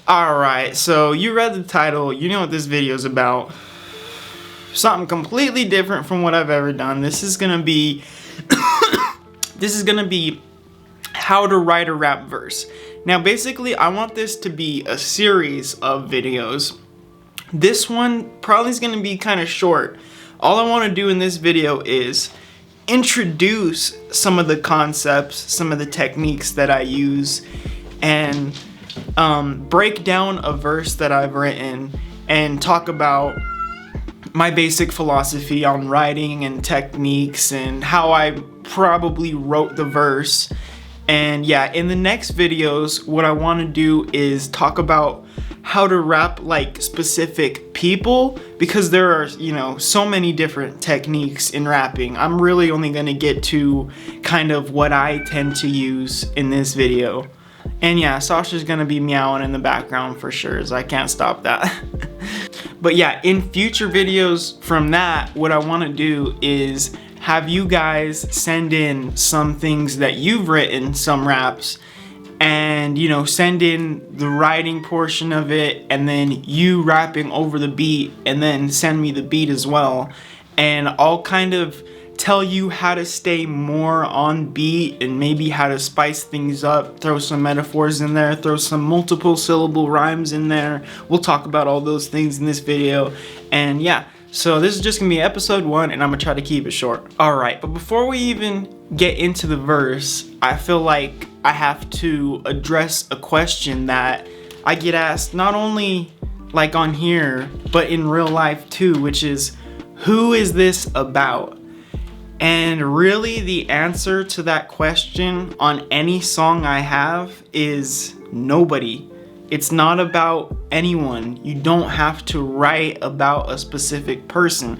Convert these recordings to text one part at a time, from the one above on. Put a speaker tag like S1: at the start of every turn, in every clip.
S1: Alright, so you read the title, you know what this video is about. Something completely different from what I've ever done. This is gonna be how to write a rap verse. Now basically I want this to be a series of videos. This one probably is gonna be kind of short. All I want to do in this video is introduce some of the concepts, some of the techniques that I use, and break down a verse that I've written and talk about my basic philosophy on writing and techniques and how I probably wrote the verse. And yeah, in the next videos, what I want to do is talk about how to rap like specific people, because there are, you know, so many different techniques in rapping. I'm really only going to get to kind of what I tend to use in this video. And yeah, Sasha's gonna be meowing in the background for sure, as I can't stop that. But yeah, in future videos from that, what I wanna do is have you guys send in some things that you've written, some raps, and you know, send in the writing portion of it, and then you rapping over the beat, and then send me the beat as well. And I'll kind of tell you how to stay more on beat and maybe how to spice things up, throw some metaphors in there, throw some multiple syllable rhymes in there. We'll talk about all those things in this video. And yeah, so this is just gonna be episode 1 and I'm gonna try to keep it short. Alright, but before we even get into the verse, I feel like I have to address a question that I get asked not only like on here, but in real life too, which is, who is this about? And really the answer to that question on any song I have is nobody. It's not about anyone. You don't have to write about a specific person,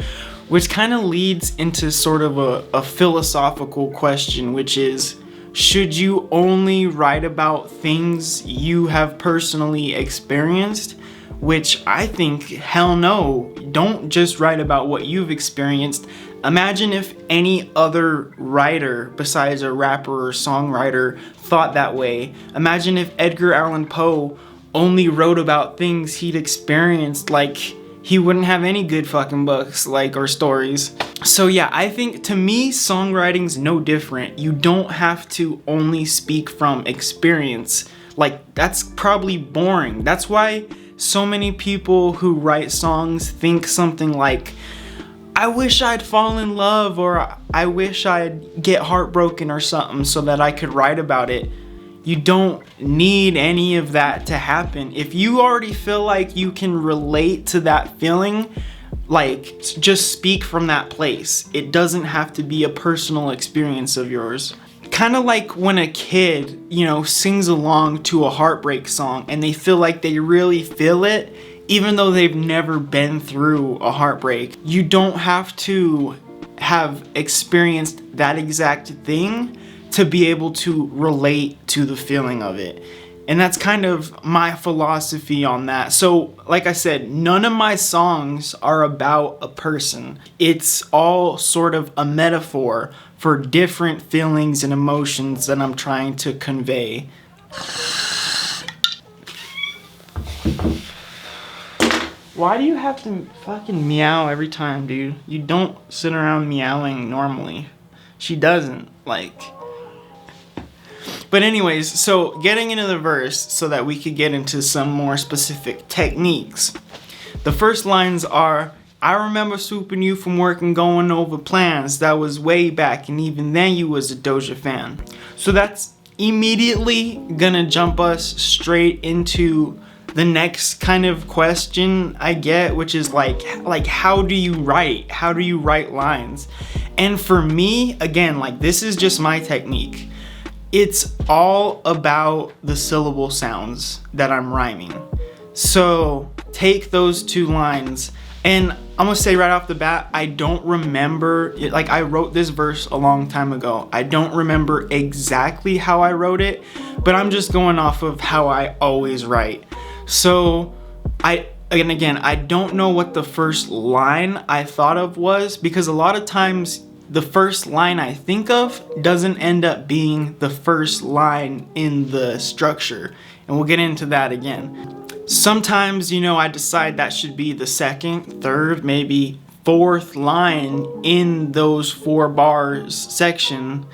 S1: which kind of leads into sort of a philosophical question, which is, should you only write about things you have personally experienced? Which I think, hell no, don't just write about what you've experienced. Imagine if any other writer besides a rapper or songwriter thought that way. Imagine if Edgar Allan Poe only wrote about things he'd experienced. Like, he wouldn't have any good fucking books, like, or stories. So yeah, I think to me, songwriting's no different. You don't have to only speak from experience. Like, that's probably boring. That's why so many people who write songs think something like, I wish I'd fall in love, or I wish I'd get heartbroken or something so that I could write about it. You don't need any of that to happen. If you already feel like you can relate to that feeling, like, just speak from that place. It doesn't have to be a personal experience of yours. Kind of like when a kid, you know, sings along to a heartbreak song and they feel like they really feel it, even though they've never been through a heartbreak. You don't have to have experienced that exact thing to be able to relate to the feeling of it. And that's kind of my philosophy on that. So, like I said, none of my songs are about a person. It's all sort of a metaphor for different feelings and emotions that I'm trying to convey. Why do you have to fucking meow every time, dude? You don't sit around meowing normally. She doesn't, like. But anyways, so getting into the verse so that we could get into some more specific techniques. The first lines are, I remember swooping you from work and going over plans. That was way back, and even then you was a Doja fan. So that's immediately gonna jump us straight into the next kind of question I get, which is like how do you write? How do you write lines? And for me, again, like, this is just my technique. It's all about the syllable sounds that I'm rhyming. So take those 2 lines, and I'm gonna say right off the bat, I don't remember, like, I wrote this verse a long time ago. I don't remember exactly how I wrote it, but I'm just going off of how I always write. So I don't know what the first line I thought of was, because a lot of times the first line I think of doesn't end up being the first line in the structure. And we'll get into that again. Sometimes, I decide that should be the second, third, maybe fourth line in those 4 bars section,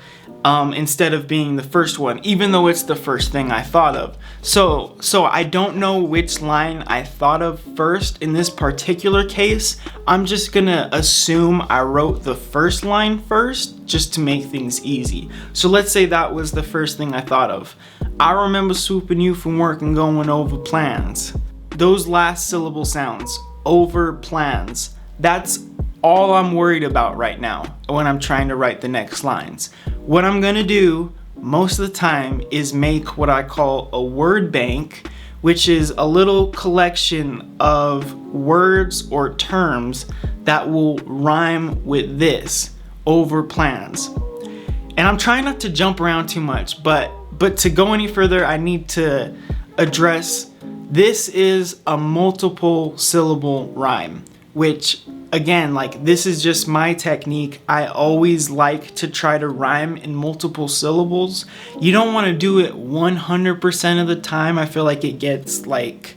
S1: instead of being the first one, even though it's the first thing I thought of. So I don't know which line I thought of first in this particular case. I'm just gonna assume I wrote the first line first, just to make things easy. So let's say that was the first thing I thought of. I remember swooping you from work and going over plans. Those last syllable sounds, over plans. That's all I'm worried about right now when I'm trying to write the next lines. What I'm gonna do most of the time is make what I call a word bank, which is a little collection of words or terms that will rhyme with this, over plans. And I'm trying not to jump around too much, but to go any further, I need to address this is a multiple syllable rhyme, which again, this is just my technique. I always like to try to rhyme in multiple syllables. You don't want to do it 100% of the time. I feel like it gets like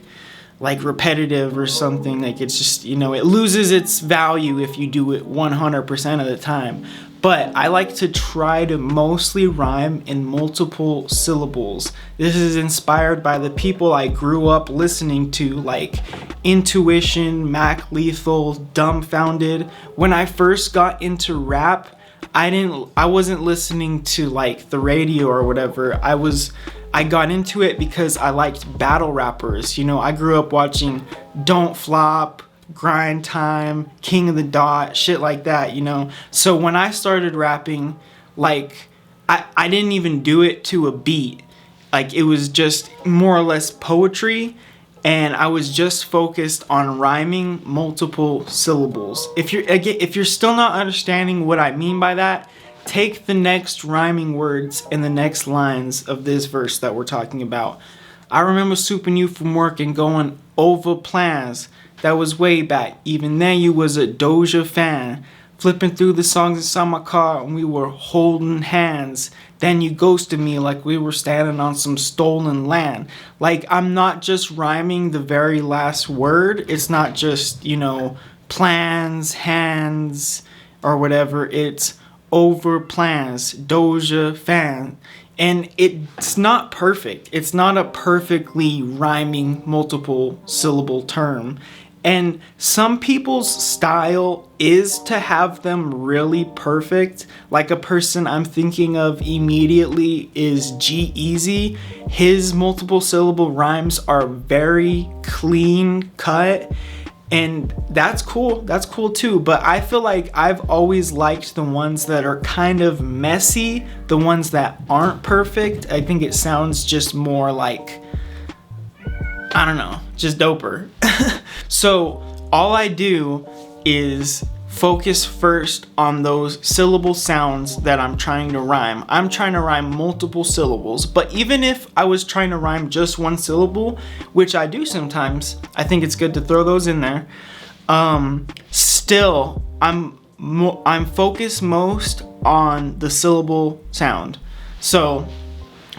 S1: repetitive or something. It's just, it loses its value if you do it 100% of the time. But I like to try to mostly rhyme in multiple syllables. This is inspired by the people I grew up listening to, like Intuition, Mac Lethal, Dumbfounded. When I first got into rap, I wasn't listening to the radio or whatever. I got into it because I liked battle rappers. I grew up watching Don't Flop, Grind Time, King of the Dot, shit like that, So when I started rapping, I didn't even do it to a beat. It was just more or less poetry, and I was just focused on rhyming multiple syllables. If you're still not understanding what I mean by that, take the next rhyming words in the next lines of this verse that we're talking about. I remember swooping you from work and going over plans. That was way back. Even then you was a Doja fan. Flipping through the songs inside my car and we were holding hands. Then you ghosted me like we were standing on some stolen land. I'm not just rhyming the very last word. It's not just, plans, hands, or whatever. It's over plans, Doja fan. And it's not perfect. It's not a perfectly rhyming multiple syllable term. And some people's style is to have them really perfect. A person I'm thinking of immediately is G-Eazy. His multiple syllable rhymes are very clean cut. And that's cool. That's cool too. But I feel like I've always liked the ones that are kind of messy, the ones that aren't perfect. I think it sounds just more just doper. So all I do is focus first on those syllable sounds that I'm trying to rhyme. I'm trying to rhyme multiple syllables, but even if I was trying to rhyme just one syllable, which I do sometimes, I think it's good to throw those in there. Still, I'm focused most on the syllable sound. So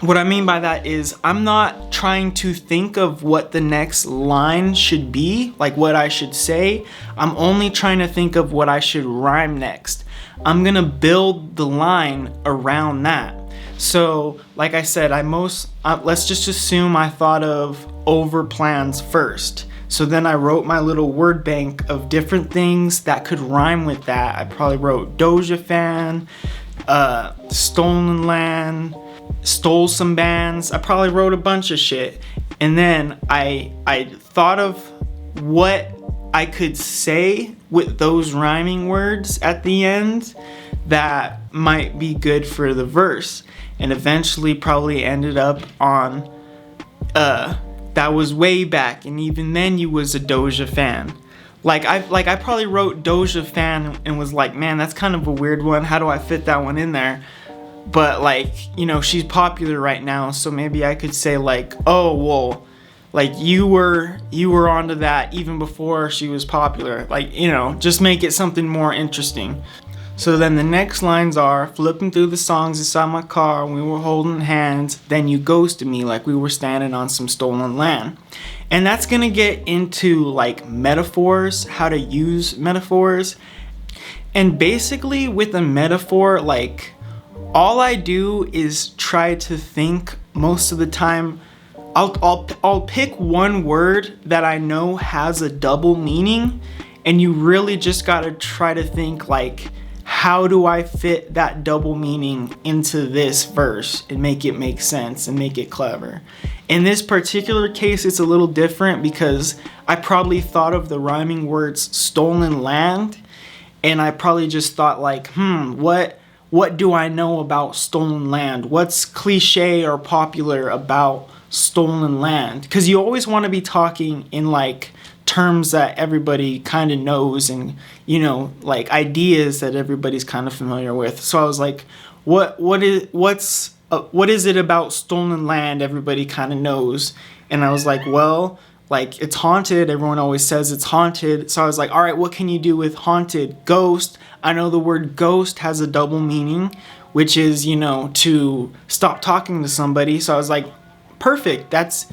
S1: what I mean by that is I'm not trying to think of what the next line should be, what I should say. I'm only trying to think of what I should rhyme next. I'm gonna build the line around that. So, like I said, let's just assume I thought of over plans first. So then I wrote my little word bank of different things that could rhyme with that. I probably wrote Doja fan, stolen land, stole some bands. I probably wrote a bunch of shit. And then I thought of what I could say with those rhyming words at the end that might be good for the verse. And eventually probably ended up on that was way back, and even then you was a Doja fan. I probably wrote Doja fan and was like, man, that's kind of a weird one. How do I fit that one in there? But she's popular right now, so maybe I could say oh well, you were onto that even before she was popular. Just make it something more interesting. So then the next lines are, flipping through the songs inside my car, we were holding hands, then you ghosted me like we were standing on some stolen land. And that's gonna get into like metaphors, how to use metaphors. And basically with a metaphor, like all I do is try to think most of the time. I'll pick one word that I know has a double meaning, and you really just gotta try to think like, how do I fit that double meaning into this verse and make it make sense and make it clever? In this particular case, it's a little different because I probably thought of the rhyming words stolen land, and I probably just thought like, what do I know about stolen land? What's cliche or popular about stolen land? Because you always want to be talking in like terms that everybody kind of knows, and you know, like ideas that everybody's kind of familiar with. So I was like, what is it about stolen land everybody kind of knows? And I was like, well, like it's haunted. Everyone always says it's haunted. So I was like, all right, what can you do with haunted? Ghost. I know the word ghost has a double meaning, which is, you know, to stop talking to somebody. So I was like, perfect. That's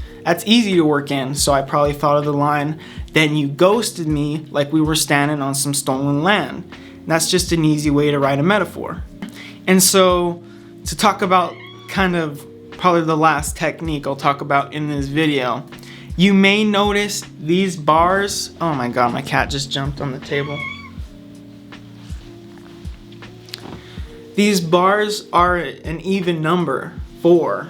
S1: easy to work in. So I probably thought of the line, then you ghosted me like we were standing on some stolen land. And that's just an easy way to write a metaphor. And so to talk about kind of probably the last technique I'll talk about in this video, you may notice these bars. Oh my God, my cat just jumped on the table. These bars are an even number, 4.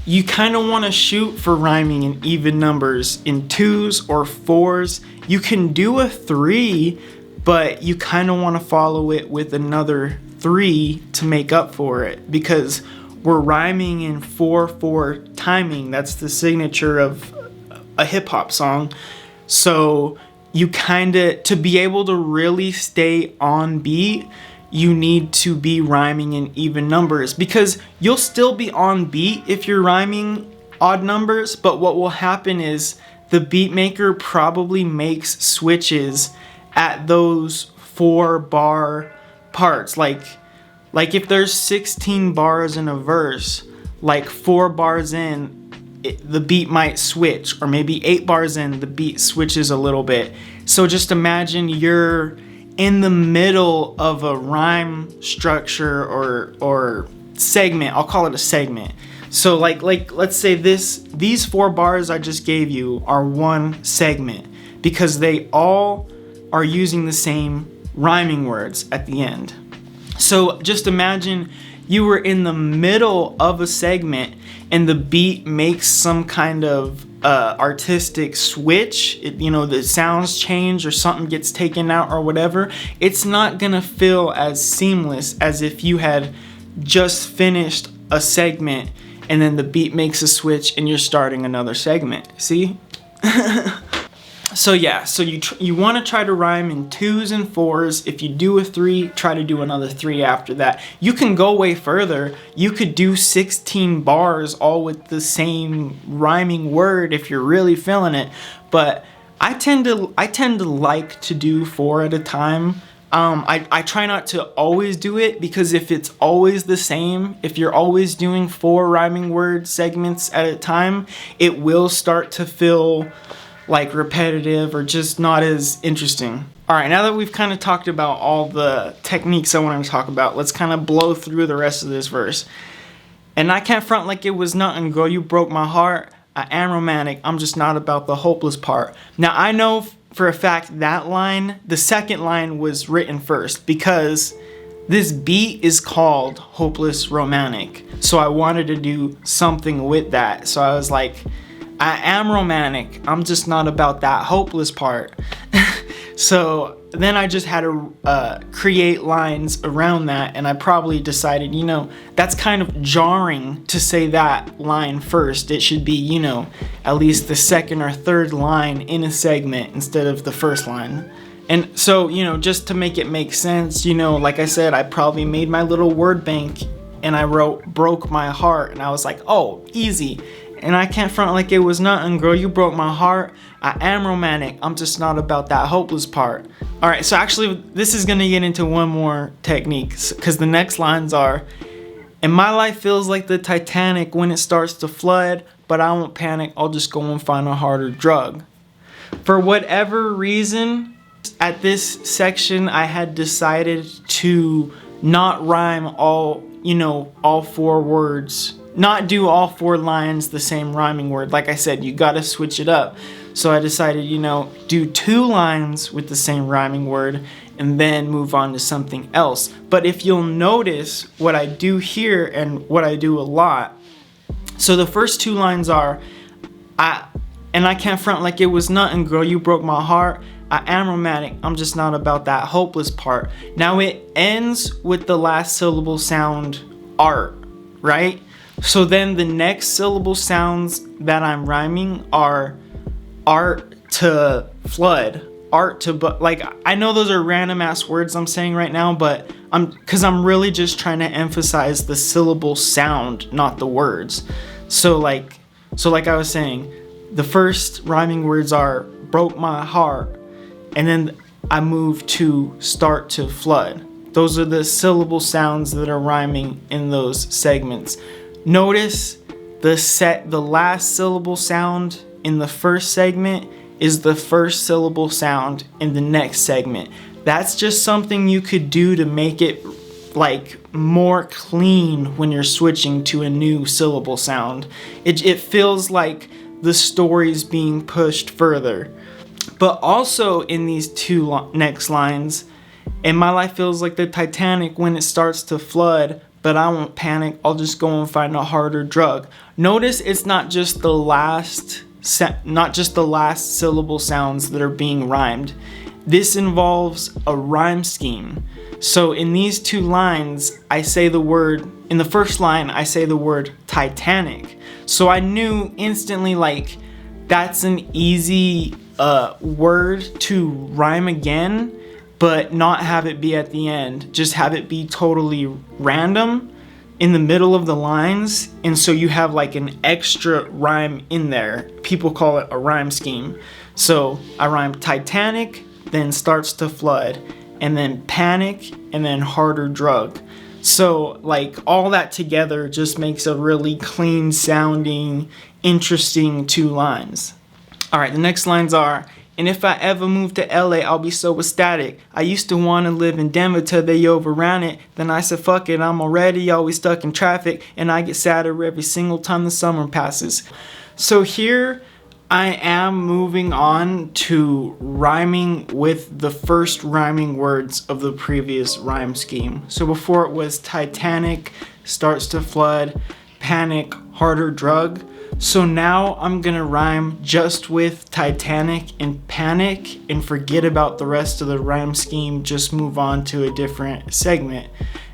S1: You kind of want to shoot for rhyming in even numbers, in 2s or 4s. You can do a 3, but you kind of want to follow it with another 3 to make up for it, because we're rhyming in 4/4 timing. That's the signature of a hip hop song. So you kind of, to be able to really stay on beat, you need to be rhyming in even numbers, because you'll still be on beat if you're rhyming odd numbers, but what will happen is the beat maker probably makes switches at those 4-bar parts. Like if there's 16 bars in a verse, like 4 bars in, the beat might switch, or maybe 8 bars in, the beat switches a little bit. So just imagine you're in the middle of a rhyme structure or segment. I'll call it a segment. So like let's say these 4 bars I just gave you are one segment, because they all are using the same rhyming words at the end. So just imagine you were in the middle of a segment and the beat makes some kind of artistic switch. The sounds change or something gets taken out or whatever. It's not gonna feel as seamless as if you had just finished a segment and then the beat makes a switch and you're starting another segment. See? So yeah, so you want to try to rhyme in 2s and 4s. If you do a 3, try to do another 3 after that. You can go way further. You could do 16 bars all with the same rhyming word if you're really feeling it. But I tend to like to do 4 at a time. I try not to always do it, because if it's always the same, if you're always doing 4 rhyming word segments at a time, it will start to feel like repetitive or just not as interesting. All right, now that we've kind of talked about all the techniques I want to talk about, let's kind of blow through the rest of this verse. And I can't front like it was nothing, girl, you broke my heart. I am romantic, I'm just not about the hopeless part. Now I know for a fact that line, the second line was written first, because this beat is called Hopeless Romantic. So I wanted to do something with that. So I was like, I am romantic, I'm just not about that hopeless part. So then I just had to create lines around that, and I probably decided, that's kind of jarring to say that line first. It should be, at least the second or third line in a segment instead of the first line. And so, just to make it make sense, like I said, I probably made my little word bank and I wrote broke my heart, and I was like, oh, easy. And I can't front like it was nothing, girl, you broke my heart. I am romantic, I'm just not about that hopeless part. All right, so actually this is gonna get into one more technique, because the next lines are, and my life feels like the Titanic when it starts to flood, but I won't panic, I'll just go and find a harder drug. For whatever reason, at this section, I had decided to not rhyme all four words, not do all four lines the same rhyming word. Like I said, you gotta switch it up. So I decided, do 2 lines with the same rhyming word and then move on to something else. But if you'll notice what I do here and what I do a lot, so the first 2 lines are, I can't front like it was nothing, girl, you broke my heart. I am romantic, I'm just not about that hopeless part. Now it ends with the last syllable sound art, right? So then the next syllable sounds that I'm rhyming are art to flood, art to, but like, I know those are random ass words I'm saying right now, but I'm really just trying to emphasize the syllable sound, not the words. So like I was saying, the first rhyming words are broke my heart, and then I move to start to flood. Those are the syllable sounds that are rhyming in those segments. Notice the last syllable sound in the first segment is the first syllable sound in the next segment. That's just something you could do to make it like more clean when you're switching to a new syllable sound. It feels like the story's being pushed further. But also in these 2 next lines, and my life feels like the Titanic when it starts to flood, but I won't panic, I'll just go and find a harder drug. Notice it's not just the last syllable sounds that are being rhymed. This involves a rhyme scheme. So in these 2 lines, in the first line, I say the word Titanic. So I knew instantly, like, that's an easy word to rhyme again, but not have it be at the end. Just have it be totally random in the middle of the lines, and so you have like an extra rhyme in there. People call it a rhyme scheme. So I rhyme Titanic, then starts to flood, and then panic, and then harder drug. So like all that together just makes a really clean sounding, interesting 2 lines. All right, the next lines are, and if I ever move to LA, I'll be so ecstatic. I used to want to live in Denver till they overran it. Then I said, fuck it, I'm already always stuck in traffic, and I get sadder every single time the summer passes. So here I am moving on to rhyming with the first rhyming words of the previous rhyme scheme. So before it was Titanic, starts to flood, panic, harder drug. So now I'm gonna rhyme just with Titanic and panic and forget about the rest of the rhyme scheme, just move on to a different segment.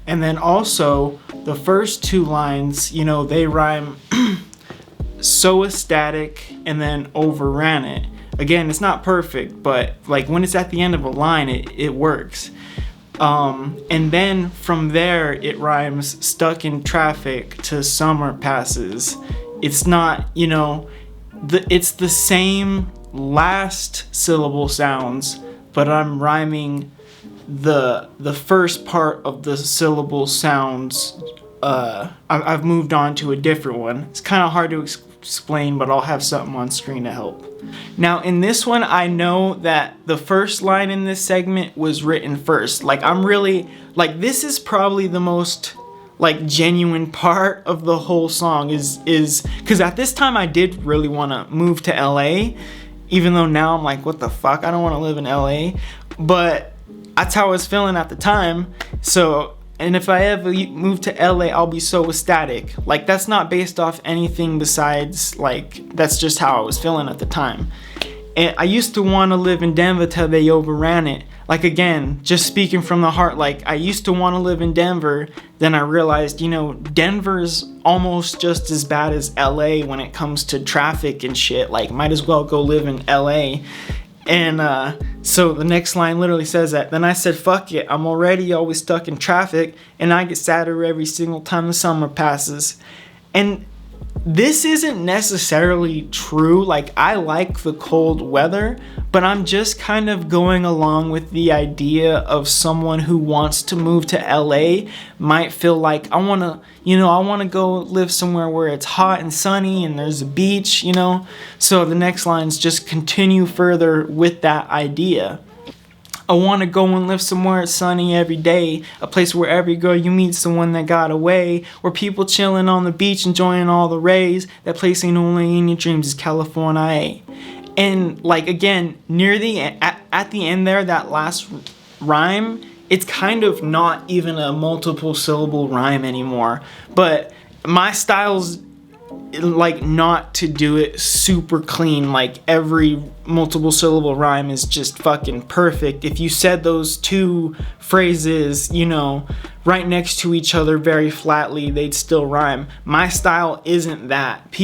S1: And then also the first 2 lines, they rhyme so ecstatic and then overran it. Again, it's not perfect, but like when it's at the end of a line, it works. And then from there it rhymes stuck in traffic to summer passes. It's not, it's the same last syllable sounds, but I'm rhyming the first part of the syllable sounds. I've moved on to a different one. It's kind of hard to explain, but I'll have something on screen to help. Now in this one, I know that the first line in this segment was written first. Like this is probably the most like genuine part of the whole song is because at this time I did really want to move to LA, even though now I'm like, what the fuck, I don't want to live in LA, but that's how I was feeling at the time. So, and if I ever move to LA, I'll be so ecstatic. Like that's not based off anything besides, like, that's just how I was feeling at the time. And I used to want to live in Denver till they overran it. Like again, just speaking from the heart, like I used to want to live in Denver, then I realized, Denver's almost just as bad as LA when it comes to traffic and shit. Like might as well go live in LA. And so the next line literally says that. Then I said, fuck it, I'm already always stuck in traffic, and I get sadder every single time the summer passes. And This isn't necessarily true. Like, I like the cold weather, but I'm just kind of going along with the idea of someone who wants to move to LA might feel like, I want to go live somewhere where it's hot and sunny and there's a beach, So the next lines just continue further with that idea. I want to go and live somewhere sunny every day, a place where every girl you meet someone that got away, where people chilling on the beach enjoying all the rays, that place ain't only in your dreams is California. And like, again, near the at the end there, that last rhyme, it's kind of not even a multiple syllable rhyme anymore, but my style's like not to do it super clean, like every multiple syllable rhyme is just fucking perfect. If you said those two phrases, right next to each other very flatly, they'd still rhyme. My style isn't that.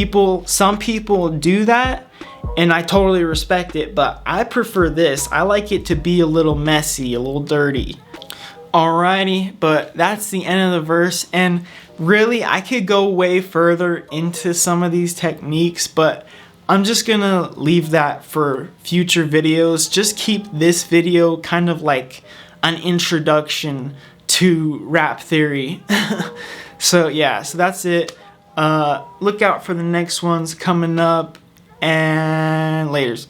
S1: Some people do that, and I totally respect it, but I prefer this. I like it to be a little messy, a little dirty. Alrighty, but that's the end of the verse, and really I could go way further into some of these techniques, but I'm just gonna leave that for future videos. Just keep this video kind of like an introduction to rap theory. So yeah, so that's it. Look out for the next ones coming up, and laters.